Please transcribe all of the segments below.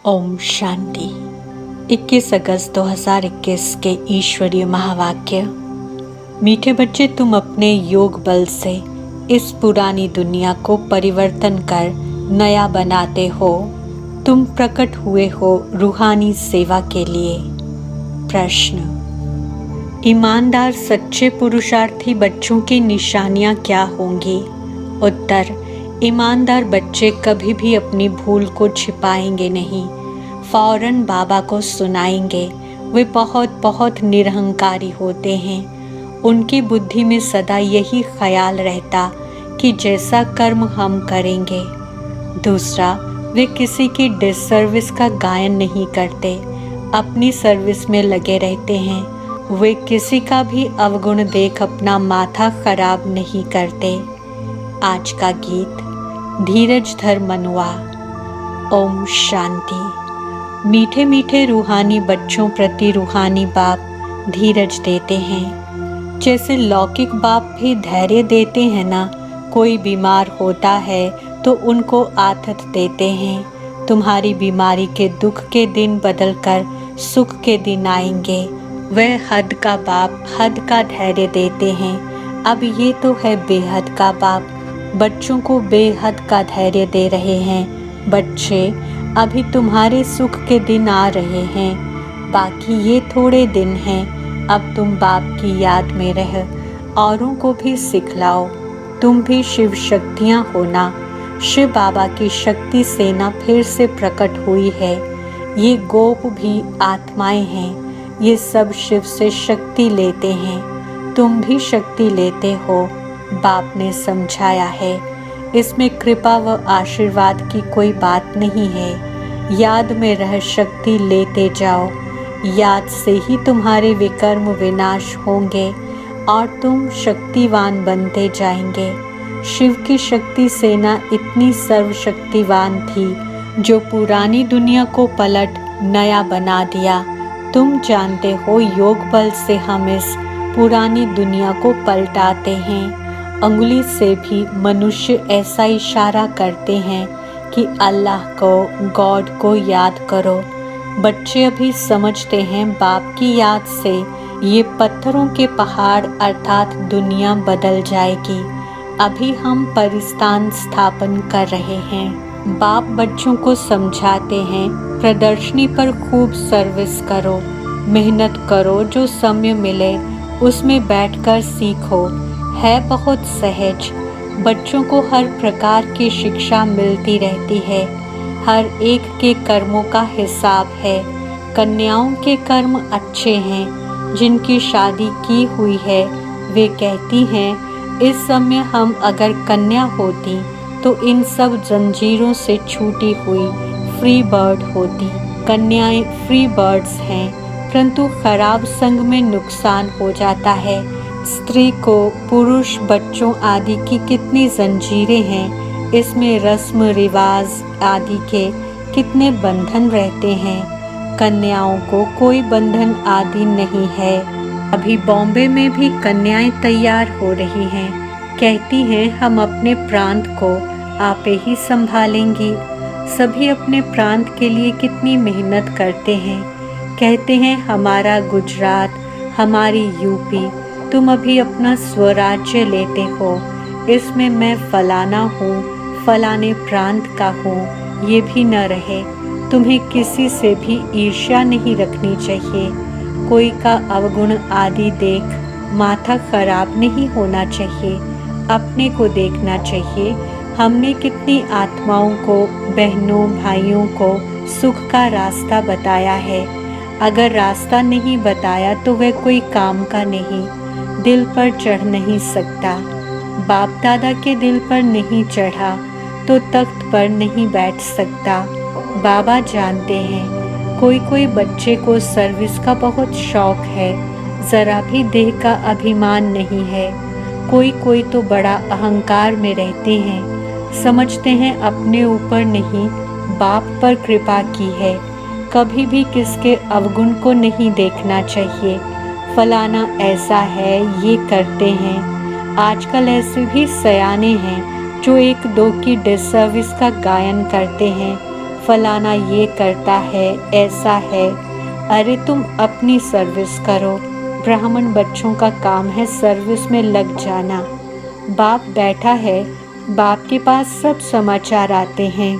ओम शांति। 21 अगस्त 2021 के ईश्वरीय महावाक्य। मीठे बच्चे, तुम अपने योग बल से इस पुरानी दुनिया को परिवर्तन कर नया बनाते हो। तुम प्रकट हुए हो रूहानी सेवा के लिए। प्रश्न: ईमानदार सच्चे पुरुषार्थी बच्चों की निशानियां क्या होंगी? उत्तर: ईमानदार बच्चे कभी भी अपनी भूल को छिपाएंगे नहीं, फौरन बाबा को सुनाएंगे। वे बहुत बहुत निरहंकारी होते हैं। उनकी बुद्धि में सदा यही ख्याल रहता कि जैसा कर्म हम करेंगे। दूसरा, वे किसी की डिससर्विस का गायन नहीं करते, अपनी सर्विस में लगे रहते हैं। वे किसी का भी अवगुण देख अपना माथा खराब नहीं करते। आज का गीत धीरज धर मनुआ। ओम शांति। मीठे मीठे रूहानी बच्चों प्रति रूहानी बाप धीरज देते हैं, जैसे लौकिक बाप भी धैर्य देते हैं ना। कोई बीमार होता है तो उनको आदत देते हैं, तुम्हारी बीमारी के दुख के दिन बदलकर सुख के दिन आएंगे। वह हद का बाप हद का धैर्य देते हैं। अब ये तो है बेहद का बाप, बच्चों को बेहद का धैर्य दे रहे हैं। बच्चे, अभी तुम्हारे सुख के दिन आ रहे हैं, बाकी ये थोड़े दिन हैं। अब तुम बाप की याद में रह औरों को भी सिखलाओ। तुम भी शिव शक्तियाँ होना। शिव बाबा की शक्ति सेना फिर से प्रकट हुई है। ये गोप भी आत्माएं हैं। ये सब शिव से शक्ति लेते हैं। तुम भी शक्ति लेते हो। बाप ने समझाया है, इसमें कृपा व आशीर्वाद की कोई बात नहीं है। याद में रह शक्ति लेते जाओ। याद से ही तुम्हारे विकर्म विनाश होंगे और तुम शक्तिवान बनते जाएंगे। शिव की शक्ति सेना इतनी सर्वशक्तिवान थी जो पुरानी दुनिया को पलट नया बना दिया। तुम जानते हो, योग बल से हम इस पुरानी दुनिया को पलटाते हैं। अंगुली से भी मनुष्य ऐसा इशारा करते हैं कि अल्लाह को, गॉड को याद करो। बच्चे अभी समझते हैं बाप की याद से ये पत्थरों के पहाड़ अर्थात दुनिया बदल जाएगी। अभी हम परिस्थान स्थापन कर रहे हैं। बाप बच्चों को समझाते हैं, प्रदर्शनी पर खूब सर्विस करो, मेहनत करो, जो समय मिले उसमें बैठकर सीखो। है बहुत सहज। बच्चों को हर प्रकार की शिक्षा मिलती रहती है। हर एक के कर्मों का हिसाब है। कन्याओं के कर्म अच्छे हैं। जिनकी शादी की हुई है वे कहती हैं, इस समय हम अगर कन्या होती तो इन सब जंजीरों से छूटी हुई फ्री बर्ड होती। कन्याएं फ्री बर्ड्स हैं, परंतु खराब संग में नुकसान हो जाता है। स्त्री को पुरुष, बच्चों आदि की कितनी जंजीरें हैं। इसमें रस्म रिवाज आदि के कितने बंधन रहते हैं। कन्याओं को कोई बंधन आदि नहीं है। अभी बॉम्बे में भी कन्याएं तैयार हो रही हैं। कहती हैं, हम अपने प्रांत को आपे ही संभालेंगी। सभी अपने प्रांत के लिए कितनी मेहनत करते हैं। कहते हैं, हमारा गुजरात, हमारी यूपी, तुम अभी अपना स्वराज्य लेते हो। इसमें मैं फलाना हूँ, फलाने प्रांत का हूँ, ये भी न रहे। तुम्हें किसी से भी ईर्ष्या नहीं रखनी चाहिए। कोई का अवगुण आदि देख माथा खराब नहीं होना चाहिए। अपने को देखना चाहिए। हमने कितनी आत्माओं को, बहनों भाइयों को सुख का रास्ता बताया है। अगर रास्ता नहीं बताया तो वह कोई काम का नहीं, दिल पर चढ़ नहीं सकता। बाप दादा के दिल पर नहीं चढ़ा तो तख्त पर नहीं बैठ सकता। बाबा जानते हैं, कोई कोई बच्चे को सर्विस का बहुत शौक है, ज़रा भी देह का अभिमान नहीं है। कोई कोई तो बड़ा अहंकार में रहते हैं, समझते हैं अपने ऊपर नहीं बाप पर कृपा की है। कभी भी किसके अवगुण को नहीं देखना चाहिए। फलाना ऐसा है, ये करते हैं। आजकल ऐसे भी सयाने हैं जो एक दो की डिसर्विस का गायन करते हैं। फलाना ये करता है, ऐसा है। अरे तुम अपनी सर्विस करो। ब्राह्मण बच्चों का काम है सर्विस में लग जाना। बाप बैठा है, बाप के पास सब समाचार आते हैं।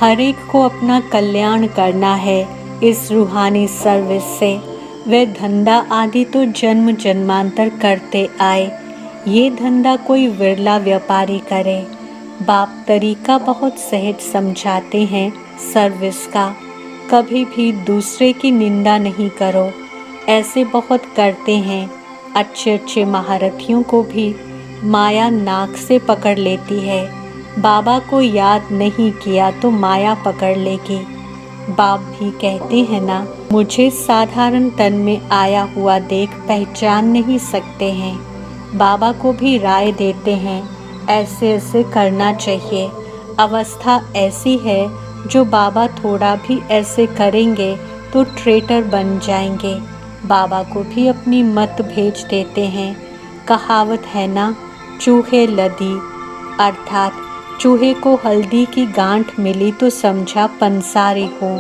हर एक को अपना कल्याण करना है इस रूहानी सर्विस से। वे धंधा आदि तो जन्म जन्मांतर करते आए, ये धंधा कोई विरला व्यापारी करे। बाप तरीका बहुत सहज समझाते हैं सर्विस का। कभी भी दूसरे की निंदा नहीं करो, ऐसे बहुत करते हैं। अच्छे अच्छे महारथियों को भी माया नाक से पकड़ लेती है। बाबा को याद नहीं किया तो माया पकड़ लेगी। बाप भी कहते हैं ना, मुझे साधारण तन में आया हुआ देख पहचान नहीं सकते हैं। बाबा को भी राय देते हैं, ऐसे ऐसे करना चाहिए। अवस्था ऐसी है जो बाबा थोड़ा भी ऐसे करेंगे तो ट्रेटर बन जाएंगे। बाबा को भी अपनी मत भेज देते हैं। कहावत है ना, चूहे लदी, अर्थात चूहे को हल्दी की गांठ मिली तो समझा पंसारी हो।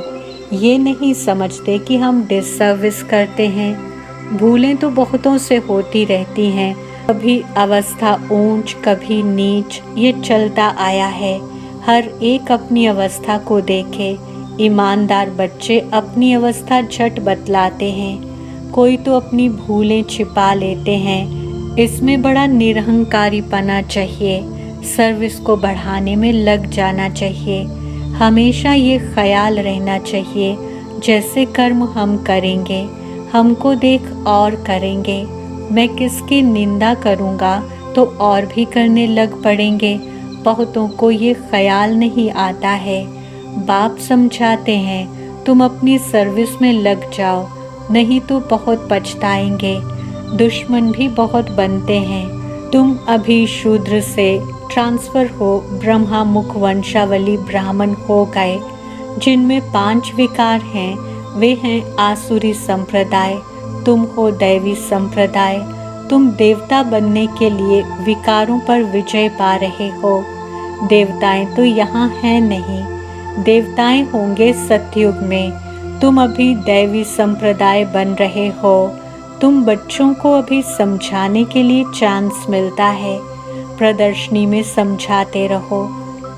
ये नहीं समझते कि हम डिसर्विस करते हैं। भूलें तो बहुतों से होती रहती हैं, कभी अवस्था ऊंच कभी नीच, ये चलता आया है। हर एक अपनी अवस्था को देखे। ईमानदार बच्चे अपनी अवस्था झट बतलाते हैं। कोई तो अपनी भूलें छिपा लेते हैं। इसमें बड़ा निरहंकारीपना चाहिए। सर्विस को बढ़ाने में लग जाना चाहिए। हमेशा ये ख्याल रहना चाहिए, जैसे कर्म हम करेंगे हमको देख और करेंगे। मैं किसकी निंदा करूँगा तो और भी करने लग पड़ेंगे। बहुतों को ये ख्याल नहीं आता है। बाप समझाते हैं, तुम अपनी सर्विस में लग जाओ, नहीं तो बहुत पछताएंगे। दुश्मन भी बहुत बनते हैं। तुम अभी शूद्र से ट्रांसफर हो ब्रह्मा मुख वंशावली ब्राह्मण हो गए। जिनमें 5 विकार हैं, वे हैं आसुरी संप्रदाय। तुम हो दैवी संप्रदाय। तुम देवता बनने के लिए विकारों पर विजय पा रहे हो। देवताएं तो यहाँ हैं नहीं, देवताएं होंगे सतयुग में। तुम अभी दैवी संप्रदाय बन रहे हो। तुम बच्चों को अभी समझाने के लिए चांस मिलता है। प्रदर्शनी में समझाते रहो।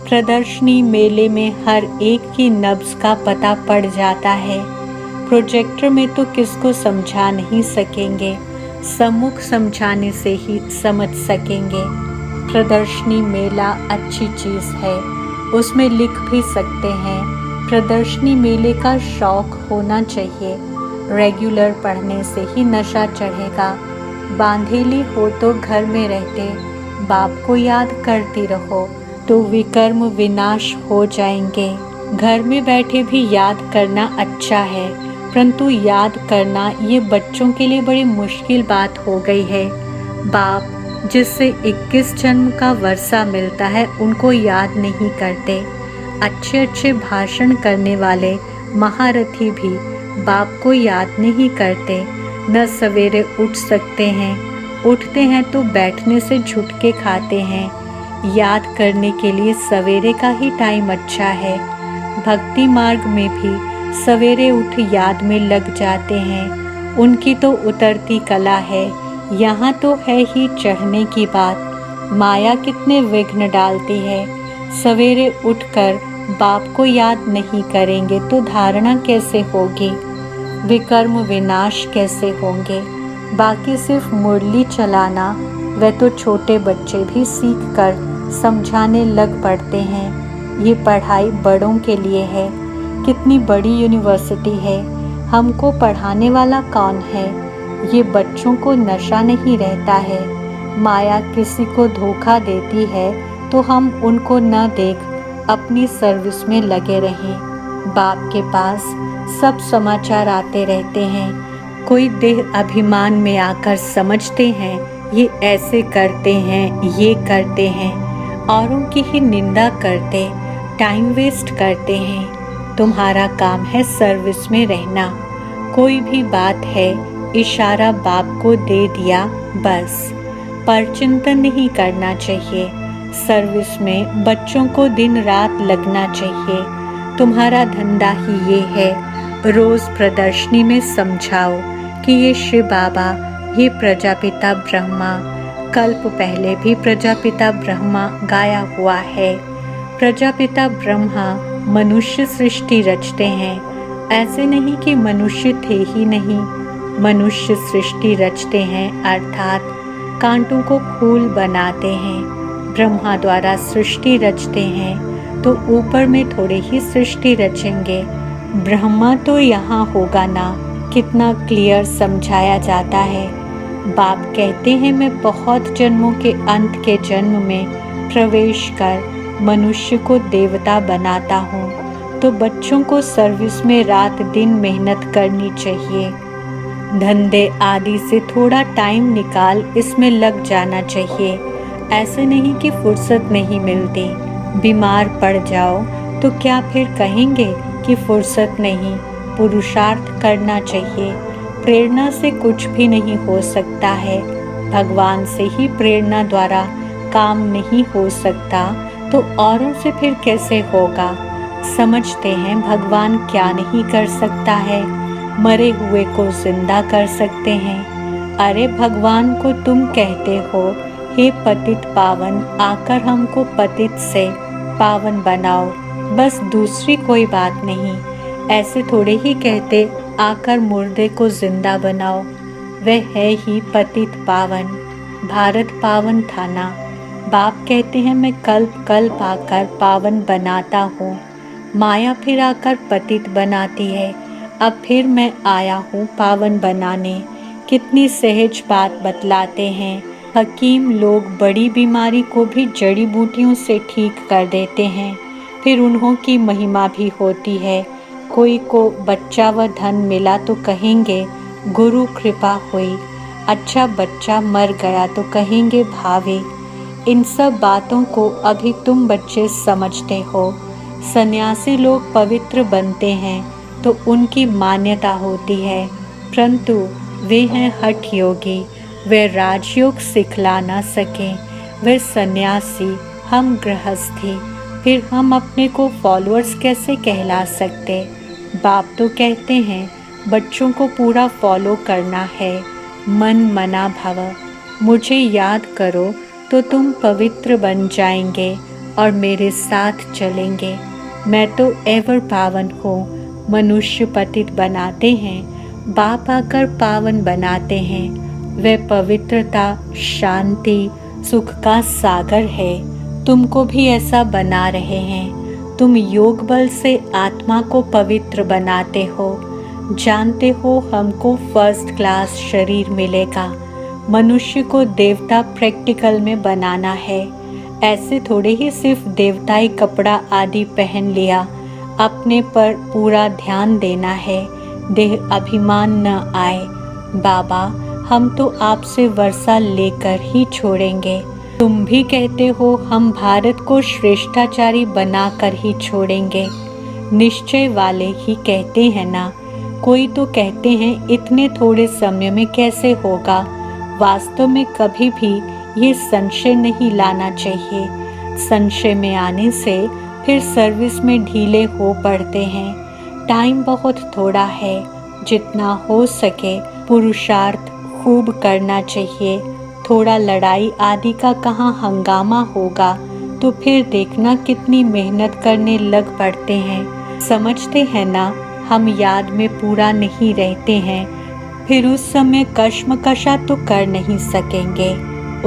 प्रदर्शनी मेले में हर एक की नब्ज का पता पड़ जाता है। प्रोजेक्टर में तो किसको समझा नहीं सकेंगे, सम्मुख समझाने से ही समझ सकेंगे। प्रदर्शनी मेला अच्छी चीज़ है, उसमें लिख भी सकते हैं। प्रदर्शनी मेले का शौक होना चाहिए। रेगुलर पढ़ने से ही नशा चढ़ेगा। बांधेली हो तो घर में रहते बाप को याद करती रहो तो विकर्म विनाश हो जाएंगे। घर में बैठे भी याद करना अच्छा है, परंतु याद करना ये बच्चों के लिए बड़ी मुश्किल बात हो गई है। बाप जिससे 21 जन्म का वर्षा मिलता है उनको याद नहीं करते। अच्छे अच्छे भाषण करने वाले महारथी भी बाप को याद नहीं करते। न सवेरे उठ सकते हैं, उठते हैं तो बैठने से झुटके खाते हैं। याद करने के लिए सवेरे का ही टाइम अच्छा है। भक्ति मार्ग में भी सवेरे उठ याद में लग जाते हैं। उनकी तो उतरती कला है, यहाँ तो है ही चढ़ने की बात। माया कितने विघ्न डालती है। सवेरे उठकर बाप को याद नहीं करेंगे तो धारणा कैसे होगी, विकर्म विनाश कैसे होंगे। बाकी सिर्फ मुरली चलाना वह तो छोटे बच्चे भी सीख कर समझाने लग पड़ते हैं। ये पढ़ाई बड़ों के लिए है। कितनी बड़ी यूनिवर्सिटी है, हमको पढ़ाने वाला कौन है। ये बच्चों को नशा नहीं रहता है। माया किसी को धोखा देती है तो हम उनको न देख अपनी सर्विस में लगे रहें। बाप के पास सब समाचार आते रहते हैं। कोई देह अभिमान में आकर समझते हैं ये ऐसे करते हैं, ये करते हैं, औरों की ही निंदा करते, टाइम वेस्ट करते हैं। तुम्हारा काम है सर्विस में रहना। कोई भी बात है, इशारा बाप को दे दिया बस, पर चिंतन नहीं करना चाहिए। सर्विस में बच्चों को दिन रात लगना चाहिए। तुम्हारा धंधा ही ये है। रोज प्रदर्शनी में समझाओ कि ये शिव बाबा, ये प्रजापिता ब्रह्मा, कल्प पहले भी प्रजापिता ब्रह्मा गाया हुआ है। प्रजापिता ब्रह्मा मनुष्य सृष्टि रचते हैं। ऐसे नहीं कि मनुष्य थे ही नहीं, मनुष्य सृष्टि रचते हैं, अर्थात कांटों को फूल बनाते हैं। ब्रह्मा द्वारा सृष्टि रचते हैं तो ऊपर में थोड़े ही सृष्टि रचेंगे। ब्रह्मा तो यहाँ होगा ना। कितना क्लियर समझाया जाता है। बाप कहते हैं मैं बहुत जन्मों के अंत के जन्म में प्रवेश कर मनुष्य को देवता बनाता हूँ। तो बच्चों को सर्विस में रात दिन मेहनत करनी चाहिए। धंधे आदि से थोड़ा टाइम निकाल इसमें लग जाना चाहिए। ऐसे नहीं कि फुर्सत नहीं मिलती। बीमार पड़ जाओ तो क्या फिर कहेंगे कि फुर्सत नहीं? पुरुषार्थ करना चाहिए। प्रेरणा से कुछ भी नहीं हो सकता है। भगवान से ही प्रेरणा द्वारा काम नहीं हो सकता तो औरों से फिर कैसे होगा? समझते हैं भगवान क्या नहीं कर सकता है? मरे हुए को जिंदा कर सकते हैं। अरे भगवान को तुम कहते हो हे पतित पावन, आकर हमको पतित से पावन बनाओ, बस दूसरी कोई बात नहीं। ऐसे थोड़े ही कहते आकर मुर्दे को जिंदा बनाओ। वह है ही पतित पावन। भारत पावन था ना। बाप कहते हैं मैं कल्प कल्प आकर पावन बनाता हूँ। माया फिर आकर पतित बनाती है। अब फिर मैं आया हूँ पावन बनाने। कितनी सहज बात बतलाते हैं। हकीम लोग बड़ी बीमारी को भी जड़ी बूटियों से ठीक कर देते हैं। फिर उन्हों की महिमा भी होती है। कोई को बच्चा व धन मिला तो कहेंगे गुरु कृपा हुई। अच्छा बच्चा मर गया तो कहेंगे भावे। इन सब बातों को अभी तुम बच्चे समझते हो। सन्यासी लोग पवित्र बनते हैं तो उनकी मान्यता होती है, परंतु वे हैं हठ योगी। वे राजयोग सिखला ना सके। वे सन्यासी, हम गृहस्थी, फिर हम अपने को फॉलोअर्स कैसे कहला सकते? बाप तो कहते हैं बच्चों को पूरा फॉलो करना है। मन मना भव, मुझे याद करो तो तुम पवित्र बन जाएंगे और मेरे साथ चलेंगे। मैं तो एवर पावन हूँ। मनुष्य पतित बनाते हैं, बाप आकर पावन बनाते हैं। वह पवित्रता, शांति, सुख का सागर है। तुमको भी ऐसा बना रहे हैं। तुम योग बल से आत्मा को पवित्र बनाते हो। जानते हो हमको फर्स्ट क्लास शरीर मिलेगा। मनुष्य को देवता प्रैक्टिकल में बनाना है। ऐसे थोड़े ही सिर्फ देवताई कपड़ा आदि पहन लिया। अपने पर पूरा ध्यान देना है। देह अभिमान न आए। बाबा हम तो आपसे वर्षा लेकर ही छोड़ेंगे। तुम भी कहते हो हम भारत को श्रेष्ठाचारी बनाकर ही छोड़ेंगे। निश्चय वाले ही कहते हैं ना। कोई तो कहते हैं इतने थोड़े समय में कैसे होगा। वास्तव में कभी भी ये संशय नहीं लाना चाहिए। संशय में आने से फिर सर्विस में ढीले हो पड़ते हैं। टाइम बहुत थोड़ा है। जितना हो सके पुरुषार्थ खूब करना चाहिए। थोड़ा लड़ाई आदि का कहाँ हंगामा होगा तो फिर देखना कितनी मेहनत करने लग पड़ते हैं। समझते हैं ना, हम याद में पूरा नहीं रहते हैं। फिर उस समय कश्मकशा तो कर नहीं सकेंगे।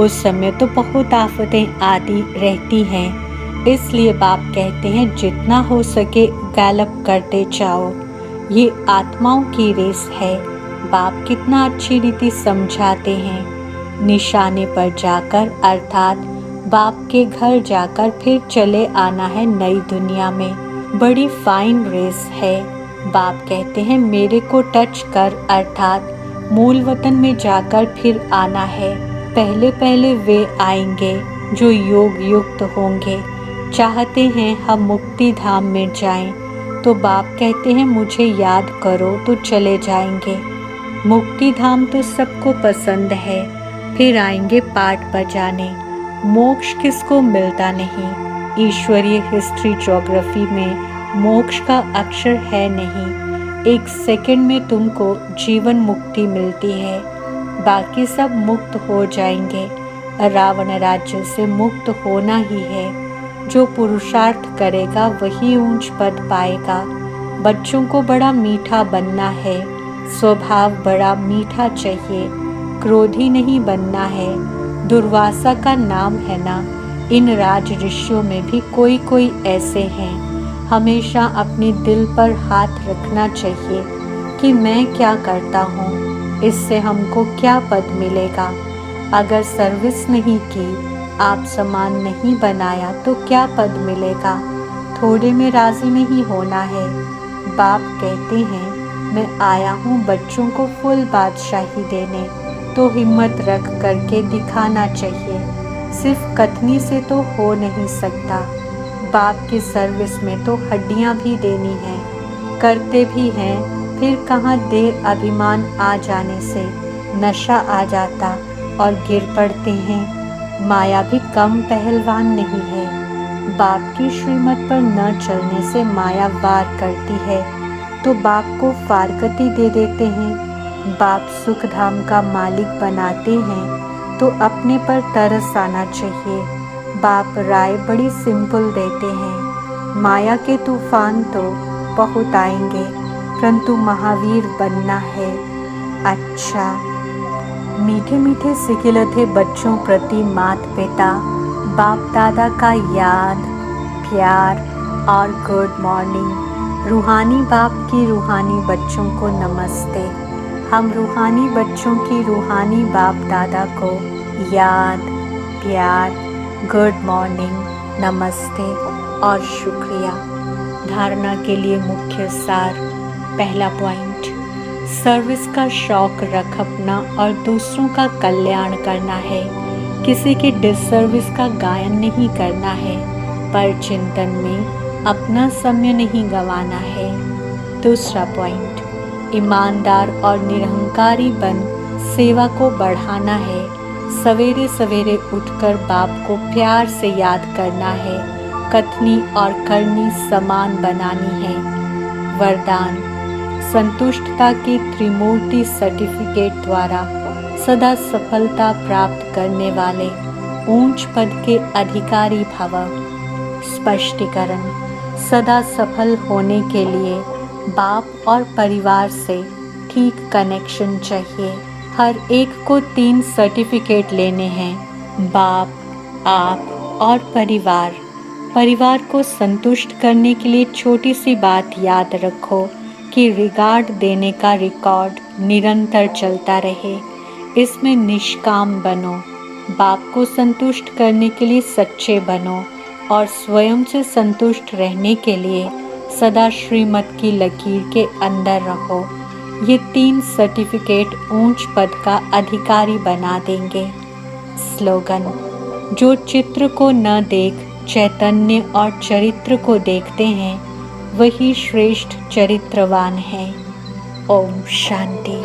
उस समय तो बहुत आफतें आदि रहती हैं। इसलिए बाप कहते हैं जितना हो सके गैलप करते जाओ। ये आत्माओं की रेस है। बाप कितना अच्छी रीति समझाते हैं। निशाने पर जाकर अर्थात बाप के घर जाकर फिर चले आना है नई दुनिया में। बड़ी फाइन रेस है। बाप कहते हैं मेरे को टच कर अर्थात मूल वतन में जाकर फिर आना है। पहले पहले वे आएंगे जो योग युक्त होंगे। चाहते हैं हम मुक्ति धाम में जाएं, तो बाप कहते हैं मुझे याद करो तो चले जाएंगे। मुक्ति धाम तो सबको पसंद है, फिर आएंगे पाठ बजाने। मोक्ष किसको मिलता नहीं। ईश्वरीय हिस्ट्री ज्योग्राफी में मोक्ष का अक्षर है नहीं। 1 सेकंड में तुमको जीवन मुक्ति मिलती है, बाकी सब मुक्त हो जाएंगे। रावण राज्य से मुक्त होना ही है। जो पुरुषार्थ करेगा वही ऊंच पद पाएगा। बच्चों को बड़ा मीठा बनना है, स्वभाव बड़ा मीठा चाहिए, क्रोधी नहीं बनना है। दुर्वासा का नाम है ना। इन राज ऋषियों में भी कोई कोई ऐसे हैं। हमेशा अपने दिल पर हाथ रखना चाहिए कि मैं क्या करता हूँ, इससे हमको क्या पद मिलेगा। अगर सर्विस नहीं की, आप समान नहीं बनाया तो क्या पद मिलेगा। थोड़े में राजी नहीं होना है। बाप कहते हैं मैं आया हूँ बच्चों को फुल बादशाही देने, तो हिम्मत रख करके दिखाना चाहिए। सिर्फ कथनी से तो हो नहीं सकता। बाप की सर्विस में तो हड्डियाँ भी देनी हैं। करते भी हैं, फिर कहाँ देर अभिमान आ जाने से नशा आ जाता और गिर पड़ते हैं। माया भी कम पहलवान नहीं है। बाप की श्रीमत पर न चलने से माया वार करती है, तो बाप को फारकती दे देते हैं। बाप सुख धाम का मालिक बनाते हैं, तो अपने पर तरस आना चाहिए। बाप राय बड़ी सिंपल देते हैं। माया के तूफान तो बहुत आएंगे, परंतु महावीर बनना है। अच्छा, मीठे मीठे सिखिलते बच्चों प्रति मात पिता बाप दादा का याद, प्यार और गुड मॉर्निंग। रूहानी बाप की रूहानी बच्चों को नमस्ते। हम रूहानी बच्चों की रूहानी बाप दादा को याद, प्यार, गुड मॉर्निंग, नमस्ते और शुक्रिया। धारणा के लिए मुख्य सार। पहला पॉइंट, सर्विस का शौक रख अपना और दूसरों का कल्याण करना है। किसी के डिसर्विस का गायन नहीं करना है, पर चिंतन में अपना समय नहीं गंवाना है। दूसरा पॉइंट, ईमानदार और निरहंकारी बन सेवा को बढ़ाना है। सवेरे सवेरे उठकर बाप को प्यार से याद करना है। कथनी और करनी समान बनानी है। वरदान, संतुष्टता के त्रिमूर्ति सर्टिफिकेट द्वारा सदा सफलता प्राप्त करने वाले ऊंच पद के अधिकारी भव। स्पष्टीकरण, सदा सफल होने के लिए बाप और परिवार से ठीक कनेक्शन चाहिए। हर एक को 3 सर्टिफिकेट लेने हैं, बाप, आप और परिवार। परिवार को संतुष्ट करने के लिए छोटी सी बात याद रखो कि रिगार्ड देने का रिकॉर्ड निरंतर चलता रहे। इसमें निष्काम बनो। बाप को संतुष्ट करने के लिए सच्चे बनो और स्वयं से संतुष्ट रहने के लिए सदा श्रीमत की लकीर के अंदर रहो। ये 3 सर्टिफिकेट ऊंच पद का अधिकारी बना देंगे। स्लोगन, जो चित्र को न देख चैतन्य और चरित्र को देखते हैं, वही श्रेष्ठ चरित्रवान है। ओम शांति।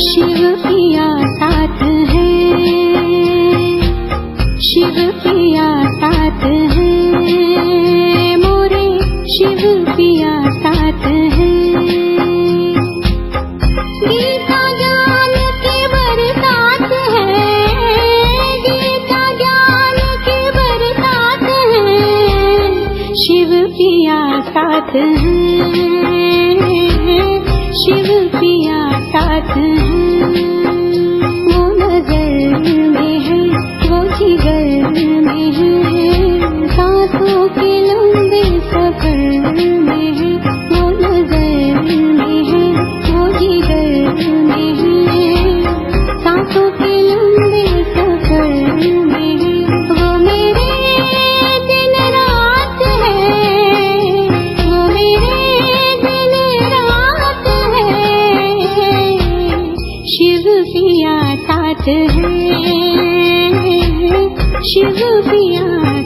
शिव पिया साथ है, शिव पिया साथ है, मोरे शिव पिया साथ है। गीता ज्ञान की बरसात है, गीता ज्ञान की बरसात है। शिव पिया साथ है, शिव पिया साथ है। वो नजर में है, वो जिगर में है, सांसों के लंबे सफर में है। वो नजर में है, वो जिगर में है, शिव पिया साथ है, शिव पिया